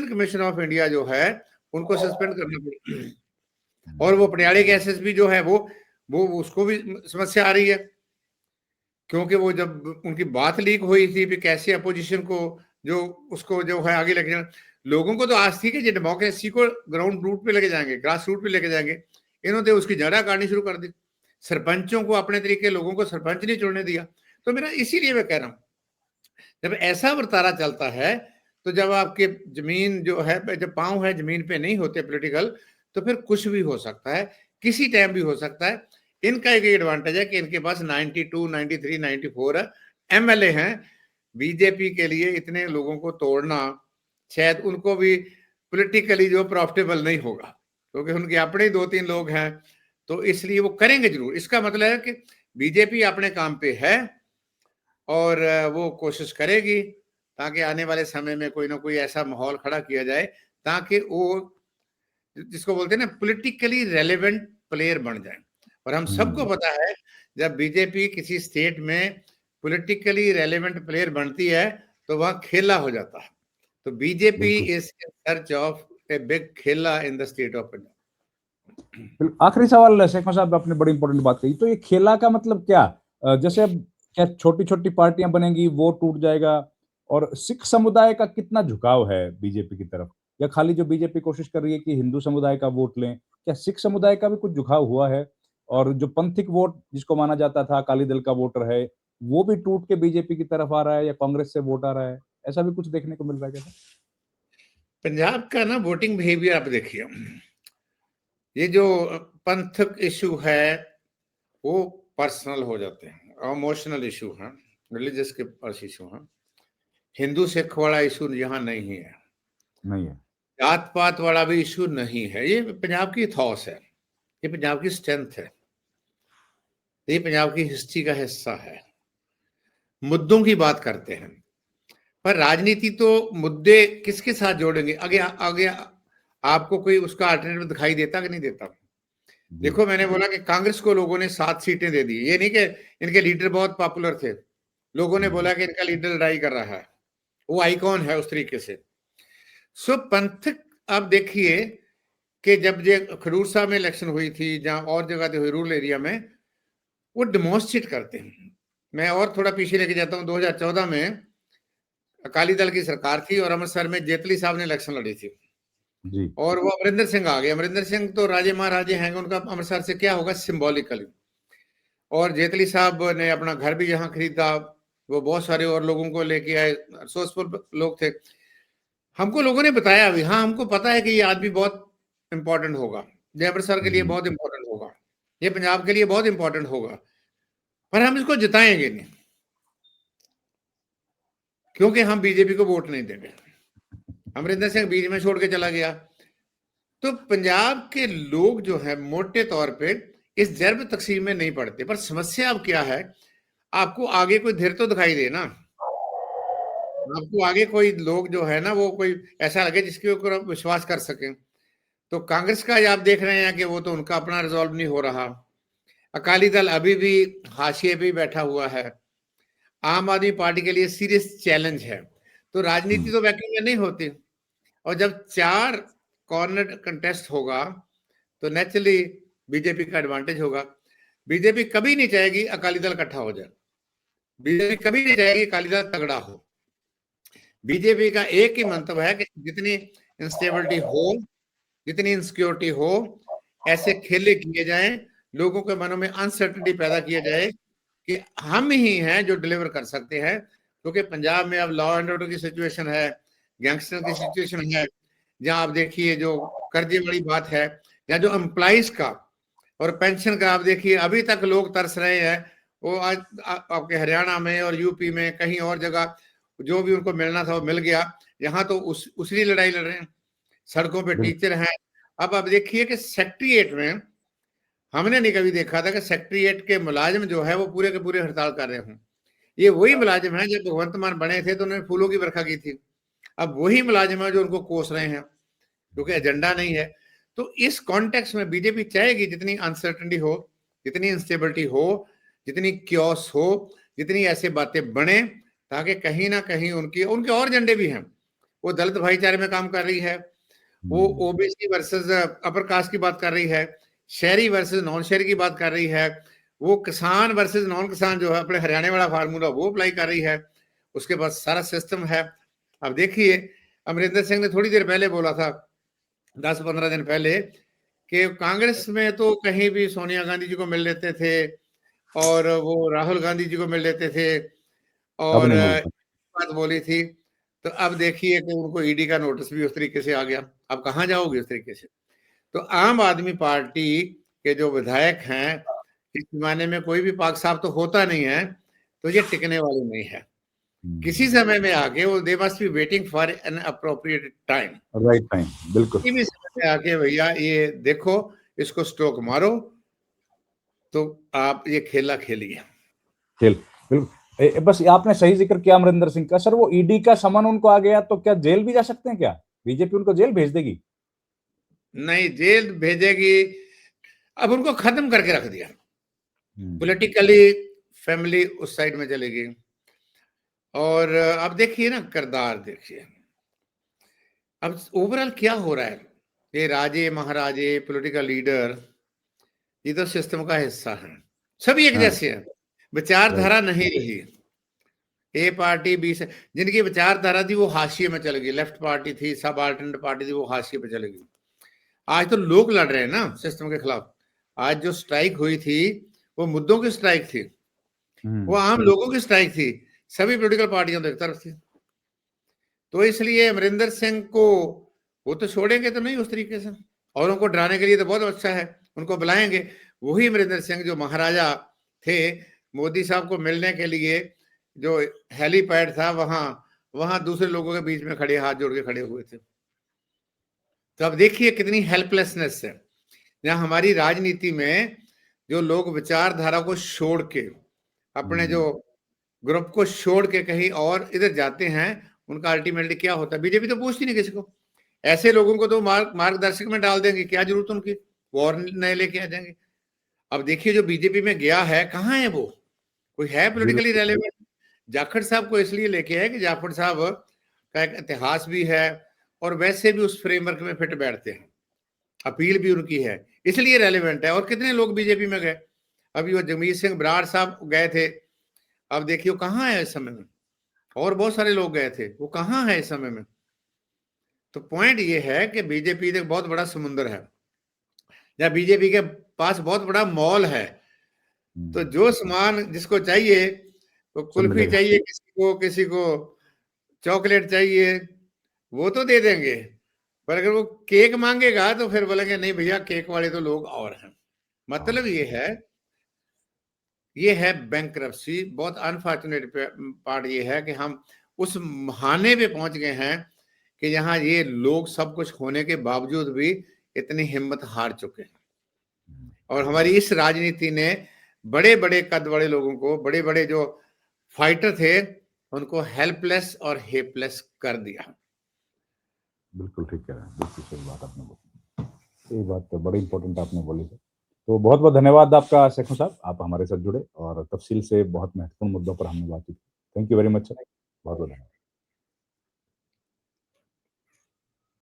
Commission of India जो है उनको सस्पेंड करना पड़ा, और वो पटियाले के एसएसपी जो है वो उसको भी समस्या आ रही है, क्योंकि वो जब उनकी बात लीक हुई थी कि कैसे अपोजिशन को जो उसको जो है आगे लेके जाना, लोगों को तो आज थी कि ये डेमोक्रेसी को ग्राउंड रूट पे लेके जाएंगे, ग्रास रूट पे लेके जाएंगे, इन्होंने उसकी जड़ा काटनी शुरू कर दी। सरपंचों को अपने तरीके, लोगों को सरपंच नहीं चुनने दिया। तो मेरा इसीलिए मैं कह रहा हूँ, जब ऐसा वर्तारा चलता है, तो जब आपके जमीन जो है, जब पांव है जमीन पे नहीं होते पॉलिटिकल, तो फिर कुछ भी हो सकता है, किसी टाइम भी हो सकता है। इनका एक एडवांटेज है कि इनके पास 92, 93, 94 एमएलए हैं। बीजेपी के लिए इतने लोगों को तोड़ना शायद उनको भी पॉलिटिकली जो प्रॉफिटेबल नहीं होगा, क्योंकि उनके अपने 2-3 लोग हैं, तो इसलिए वो करेंगे जरूर। इसका मतलब है कि बीजेपी अपने काम पे है और वो कोशिश करेगी ताकि आने वाले समय में कोई ना कोई ऐसा माहौल खड़ा किया जाए ताकि वो जिसको बोलते हैं ना पॉलिटिकली रेलेवेंट प्लेयर बन जाए। और हम सबको पता है जब बीजेपी किसी स्टेट में पॉलिटिकली रेलेवेंट प्लेयर बनती है तो वहां खेला हो जाता है। तो BJP is in search of a big खेला in the state of Punjab. आखिरी सवाल शेख साहब, आपने बड़ी इंपॉर्टेंट बात कही, तो ये खेला का मतलब क्या? जैसे अब क्या छोटी छोटी पार्टियां बनेंगी, वो टूट जाएगा? और सिख समुदाय का कितना झुकाव है बीजेपी की तरफ, या खाली जो बीजेपी कोशिश कर रही है कि हिंदू समुदाय का वोट लें? क्या सिख समुदाय का भी कुछ झुकाव हुआ है? और जो पंथिक वोट जिसको माना जाता था अकाली दल का वोटर है, वो भी टूट के बीजेपी की तरफ आ रहा है, या कांग्रेस से वोट आ रहा है? ऐसा भी कुछ देखने को मिल रहा है क्या? पंजाब का ना वोटिंग बिहेवियर आप देखिए, ये जो पंथक इशू है वो पर्सनल हो जाते हैं, इमोशनल इशू हैं, रिलीजियस के पास इशू हैं। हिंदू सिख वाला इशू यहाँ नहीं है, नहीं है। जात पात वाला भी इशू नहीं है। ये पंजाब की थॉस है, ये पंजाब की स्ट्रेंथ है, ये पंजाब की हिस्ट्री का हिस्सा है। मुद्दों की बात करते हैं, पर राजनीति तो मुद्दे किसके साथ जोड़ेंगे? आगे आगे आपको कोई उसका अल्टरनेटिव दिखाई देता कि नहीं देता? देखो, मैंने बोला कि कांग्रेस को लोगों ने 7 सीटें दे दी। ये नहीं कि इनके लीडर बहुत पॉपुलर थे, लोगों ने बोला कि इनका लीडर लड़ाई कर रहा है, वो आइकॉन है उस तरीके से। सो पंथक आप देखिए कि जब ये खडूर साहब में इलेक्शन हुई थी, जहां और जगह हुई रूरल एरिया में, वो डिमॉन्स्ट्रेट करते हैं। मैं और थोड़ा पीछे लेके जाता हूँ, 2014 में अकाली दल की सरकार थी और अमृतसर में जेटली साहब ने इलेक्शन लड़ी थी जी। और वो अमरिंदर सिंह आ गए। अमरिंदर सिंह तो राजे महाराजे हैं, उनका अमृतसर से क्या होगा सिंबॉलिकली। और जेटली साहब ने अपना घर भी यहाँ खरीदा, वो बहुत सारे और लोगों को लेके आए, रिसोर्सफुल लोग थे। हमको लोगों ने बताया भी, हाँ हमको पता है कि ये आदमी बहुत इंपॉर्टेंट होगा, ये अमृतसर के लिए बहुत इंपॉर्टेंट होगा, ये पंजाब के लिए बहुत इंपॉर्टेंट होगा, पर हम इसको जिताएंगे नहीं क्योंकि हम बीजेपी को वोट नहीं देंगे। अमरिंदर सिंह बीच में छोड़ के चला गया। तो पंजाब के लोग जो है मोटे तौर पे इस जर्ब तकसीम में नहीं पड़ते। पर समस्या अब क्या है, आपको आगे कोई धीर तो दिखाई दे ना, आपको आगे कोई लोग जो है ना वो कोई ऐसा लगे जिसके ऊपर आप विश्वास कर सकें। तो कांग्रेस का आप देख रहे हैं कि वो तो उनका अपना रिजॉल्व नहीं हो रहा, अकाली दल अभी भी हाशिए पे बैठा हुआ है, आम आदमी पार्टी के लिए सीरियस चैलेंज है। तो राजनीति तो वैक्यूम में नहीं होती, और जब 4 कॉर्नर कंटेस्ट होगा तो नेचुरली बीजेपी का एडवांटेज होगा। बीजेपी कभी नहीं चाहेगी अकाली दल इकट्ठा हो जाए, बीजेपी कभी नहीं चाहेगी अकाली दल तगड़ा हो। बीजेपी का एक ही मंतव्य है कि जितनी इंस्टेबिलिटी हो, जितनी इनसिक्योरिटी हो, ऐसे खेले किए जाएं, लोगों के मनों में अनसर्टेनिटी पैदा किया जाए कि हम ही हैं जो डिलीवर कर सकते हैं। क्योंकि पंजाब में अब लॉ एंड ऑर्डर की सिचुएशन है, गैंगस्टर की सिचुएशन है, जहां आप देखिए जो कर्जे वाली बात है, या जो एम्प्लॉइज का और पेंशन का आप देखिए, अभी तक लोग तरस रहे हैं। वो आज आपके हरियाणा में और यूपी में कहीं और जगह जो भी उनको मिलना था वो मिल गया, यहाँ तो उसी लड़ाई लड़ रहे हैं। सड़कों पे टीचर हैं। अब देखिए कि सेक्रेटेरिएट में हमने नहीं कभी देखा था कि सेक्रेटेरिएट के मुलाजिम जो है वो पूरे के पूरे हड़ताल कर रहे हों। ये वही मुलाजिम है जब भगवंत मान बने थे तो उन्होंने फूलों की बरखा की थी। अब वही मुलाजिम है जो उनको कोस रहे हैं क्योंकि एजेंडा नहीं है। तो इस कॉन्टेक्स्ट में बीजेपी चाहेगी जितनी अनसर्टेनिटी हो, जितनी इंस्टेबिलिटी हो, जितनी क्योस हो, जितनी ऐसे बातें बने, ताकि कहीं ना कहीं उनके और एजेंडे भी हैं। वो दलित भाईचारे में काम कर रही है, वो ओबीसी वर्सेस अपर कास्ट की बात कर रही है, शहरी वर्सेस नॉन शहरी की बात कर रही है, वो किसान वर्सेस नॉन किसान जो है अपने हरियाणा वाला फार्मूला वो अप्लाई कर रही है, उसके पास सारा सिस्टम है। अब देखिए अमरिंदर सिंह ने थोड़ी देर पहले बोला था, 10-15 दिन पहले, कि कांग्रेस में तो कहीं भी सोनिया गांधी जी को मिल लेते थे और वो राहुल गांधी जी को मिल लेते थे अब और नहीं मिलता। बात बोली थी। तो अब देखिए कि उनको ईडी का नोटिस भी उस तरीके से आ गया, अब कहाँ जाओगे उस तरीके से। तो आम आदमी पार्टी के जो विधायक हैं, इस जमाने में कोई भी पाक साफ तो होता नहीं है, तो ये टिकने वाले नहीं है। किसी समय में आके वो they must be waiting for an appropriate time, right time, बिल्कुल। किसी भी समय में आके भैया ये देखो, इसको स्ट्रोक मारो, तो आप ये खेला खेलिए। खेल बिल्कुल। बस आपने सही जिक्र किया अमरिंदर सिंह का। सर वो ईडी का समन उनको आ गया तो क्या जेल भी जा सकते हैं क्या? बीजेपी उनको जेल भेज देगी? नहीं, जेल भेजेगी, अब उनको खत्म करके रख दिया पॉलिटिकली, फैमिली उस साइड में चलेगी। और अब देखिए ना, किरदार देखिए अब ओवरऑल क्या हो रहा है। ये राजे महाराजे पॉलिटिकल लीडर, ये तो सिस्टम का हिस्सा है, सभी एक जैसे हैं, विचारधारा नहीं रही। ए पार्टी बी से, जिनकी विचारधारा थी वो हाशिए में चल गई, लेफ्ट पार्टी थी, सब अल्टरनेट पार्टी थी, वो हाशिए पे चली गई। आज तो लोग लड़ रहे हैं ना सिस्टम के खिलाफ। आज जो स्ट्राइक हुई थी वो मुद्दों की स्ट्राइक थी, वो आम लोगों की स्ट्राइक थी, सभी पॉलिटिकल पार्टियों की तरफ थी। तो इसलिए अमरिंदर सिंह को वो तो छोड़ेंगे तो नहीं उस तरीके से, और उनको डराने के लिए तो बहुत अच्छा है, उनको बुलाएंगे। वही अमरिंदर सिंह जो महाराजा थे, मोदी साहब को मिलने के लिए जो हेलीपैड था वहां दूसरे लोगों के बीच में खड़े, हाथ जोड़ के खड़े हुए थे। तो अब देखिए कितनी हेल्पलेसनेस है, जहां हमारी राजनीति में जो लोग विचारधारा को छोड़ के, अपने जो ग्रुप को छोड़ के कहीं और इधर जाते हैं, उनका अल्टीमेटली क्या होता है, बीजेपी तो पूछती नहीं किसी को। ऐसे लोगों को तो मार्गदर्शक में डाल देंगे, क्या जरूरत उनकी, वो और नए लेके आ जाएंगे। अब देखिए जो बीजेपी में गया है, कहाँ है वो, कोई है पॉलिटिकली रेलेवेंट? जाखड़ साहब को इसलिए लेके है कि जाखड़ साहब का एक इतिहास भी है और वैसे भी उस फ्रेमवर्क में फिट बैठते हैं, अपील भी उनकी है, इसलिए रेलेवेंट है। और कितने लोग बीजेपी में गए, अभी वो जगमीत सिंह बराड़ साहब गए थे, अब देखिए वो कहाँ है इस समय में, और बहुत सारे लोग गए थे, वो कहाँ है इस समय में। तो पॉइंट ये है कि बीजेपी एक बहुत बड़ा समुंदर है, या बीजेपी के पास बहुत बड़ा मॉल है, तो जो सामान जिसको चाहिए, तो कुल्फी चाहिए किसी को चॉकलेट चाहिए, वो तो दे देंगे, पर अगर वो केक मांगेगा तो फिर बोलेंगे नहीं भैया, केक वाले तो लोग और हैं। मतलब ये है बैंकरप्सी। बहुत अनफॉर्चुनेट पार्ट ये है कि हम उस बहाने पे पहुंच गए हैं कि यहाँ ये लोग सब कुछ होने के बावजूद भी इतनी हिम्मत हार चुके हैं, और हमारी इस राजनीति ने बड़े बड़े कद वाले लोगों को, बड़े बड़े जो फाइटर थे, उनको हेल्पलेस और हेल्पलेस कर दिया। बिल्कुल ठीक कह रहे हैं, बिल्कुल सही बात आपने बोली। ये बात तो बड़ी इंपॉर्टेंट आपने बोली है। तो बहुत बहुत धन्यवाद आपका शेखों साहब, आप हमारे साथ जुड़े और तफसील से बहुत महत्वपूर्ण मुद्दों पर हमने बातचीत की। Thank you very much sir, बहुत बहुत धन्यवाद।